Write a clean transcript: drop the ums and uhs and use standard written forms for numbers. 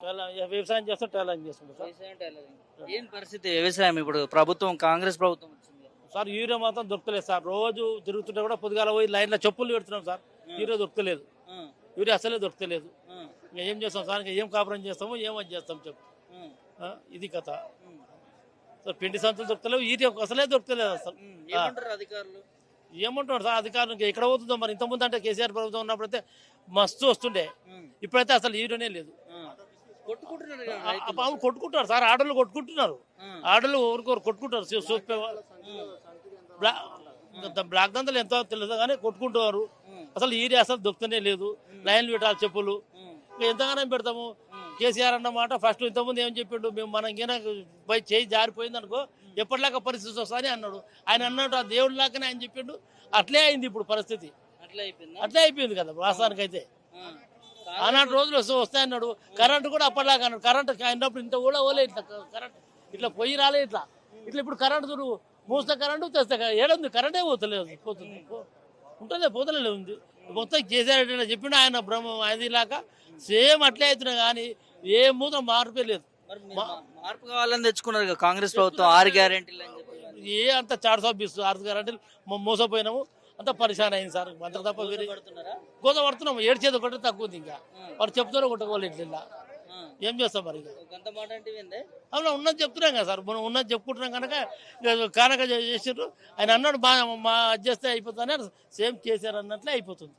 వ్యవసాయం చేస్తాం, టైలరింగ్ చేస్తాం సార్. వ్యవసాయం టైలరింగ్. ఏం పరిస్థితి వ్యవసాయం ఇప్పుడు ప్రభుత్వం కాంగ్రెస్ ప్రభుత్వం వచ్చింది కదా. సార్ యూరియా మాత్రం దొరకలేదు సార్. రోజు తిరుగుతుంటే కూడా పొద్దుగాల పోయి లైన్లో చెప్పులు పెడుతున్నాం సార్. యూరియా దొరకలేదు, ఆ, యూరియా అసలే దొరకలేదు. ఆ, ఇంకా ఏం చేస్తాం సార్? ఇంకా ఏం కాపురం చేస్తాము, ఏమని చేస్తాం చెప్పు. ఇది కథ సార్. పిండి సంచులు దొరకలేవు, యూరియా అసలే దొరకలేదు అసలు. ఏమంటారు అధికారులు? ఏమంటున్నారు సార్ అధికారులు? ఇంకా ఎక్కడ పోతుందో మరి. ఇంతకుముందు అంటే కేసీఆర్ ప్రభుత్వం ఉన్నప్పుడైతే మస్తు వస్తుండే, ఇప్పుడైతే అసలు యూరియానే లేదు. కొట్టుకుంటున్నారు కదా రైతులు. అవును కొట్టుకుంటారు సార్, ఆడోళ్ళు కొట్టుకుంటున్నారు. ఆడోళ్ళు ఒకరికొకరు కొట్టుకుంటారు. చూస్తే బ్లాక్ దంతలు ఎంతో తెలియదు కానీ కొట్టుకుంటున్నారు. అసలు యూరియా అసలు దొరుకుతూనే లేదు. లైన్లు పెట్టాలి చెప్పులు. ఇంకా ఎంతగానో పెడతాము. కేసీఆర్ అన్నమాట ఫస్ట్ ఇంతకుముందు ఏం చెప్పిండు, మేము మనం పోయి చేయి జారిపోయింది అనుకో ఎప్పటిలాగా పరిస్థితి వస్తుంది అన్నాడు. ఆయన అన్నాడు ఆ దేవుడి లాగానే ఆయన చెప్పిండు. అట్లే అయింది ఇప్పుడు పరిస్థితి. అట్లే అయిపోయింది కదా వాస్తవానికి అయితే. ఆనాటి రోజులు వస్తాయన్నాడు. కరెంటు కూడా అప్పటిలాగా అన్నాడు. కరెంటు అయినప్పుడు ఇంత కూడా పోలే. ఇట్లా కరెంట్ ఇట్లా పొయ్యి రాలే. ఇట్లా ఇట్లా ఇప్పుడు కరెంటు చూడు, మూస్తే కరెంటు తెస్తే ఏడుంది, కరెంటే పోతలేదు. పోతుంది ఉంటుందే పోతలేదు ఉంది. మొత్తం కేసీఆర్ చెప్పిండు ఆయన బ్రహ్మ అదిలాగా సేమ్ అట్లే అవుతున్నాయి కానీ ఏ మూత మార్పే లేదు. మార్పు కావాలని తెచ్చుకున్నారు కదా కాంగ్రెస్ ప్రభుత్వం 6 గ్యారెంటీలు అని చెప్పి. ఏ అంత 420 6 గ్యారెంటీలు మోసపోయినాము. అంత పరిశాన్ అయింది సార్. అంత తప్ప వేరే గోద పడుతున్నాము. ఏడ్చేది ఒకటి తక్కువ ఉంది. ఇంకా వాళ్ళు చెప్తారో కొట్టుకోవాలి ఇట్లా. ఏం చేస్తాం మరి? అవునా ఉన్నది చెప్తున్నాం కదా సార్. మనం ఉన్నది చెప్పుకుంటున్నాం కనుక కానక చేసారు. ఆయన అన్నాడు మా అడ్జస్ట్ అయిపోతుంది. సేమ్ కేసీఆర్ అన్నట్లే అయిపోతుంది.